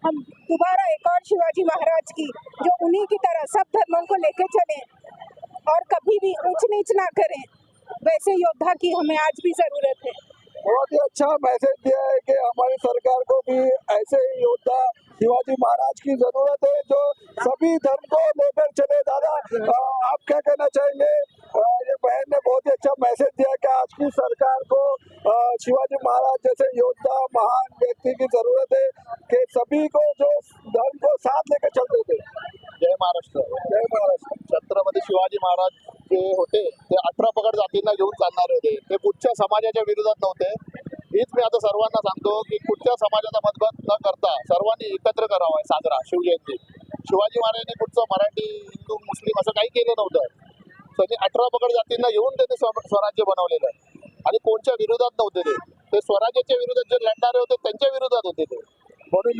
हम दोबारा एक और शिवाजी महाराज की, जो उन्हीं की तरह सब धर्मों को लेके चले और कभी भी ऊंच नीच ना करें, वैसे योद्धा की हमें आज भी जरूरत है। बहुत ही अच्छा मैसेज दिया है कि हमारी सरकार को भी ऐसे ही योद्धा शिवाजी महाराज की जरूरत है जो सभी धर्म को लेकर चले। दादा आप क्या कहना चाहेंगे? ये बहन ने बहुत ही अच्छा मैसेज दिया कि आज की सरकार को शिवाजी महाराज जैसे योद्धा महान व्यक्ति की जरूरत है कि सभी को जो धर्म को साथ लेकर चलते थे। जय महाराष्ट्र. जय महाराज. छत्रपती शिवाजी महाराज जे होते ते 18 पगड जातींना घेऊन चालणारे होते. ते कुठच्या समाजाच्या विरोधात नव्हते. हीच मी आता सर्वांना सांगतो की कुठच्या समाजाचा मतभेद न करता सर्वांनी एकत्र करावा साजरा शिवजयंती. शिवाजी महाराजांनी कुठचं मराठी हिंदू मुस्लिम असं काही केलं नव्हतं. त्यांनी 18 पगड जातींना घेऊन त्यांनी स्वराज्य बनवलेलं आहे आणि कोणत्या विरोधात नव्हते. ते स्वराज्याच्या विरोधात जे लढणारे होते त्यांच्या विरोधात होते ते. म्हणून मी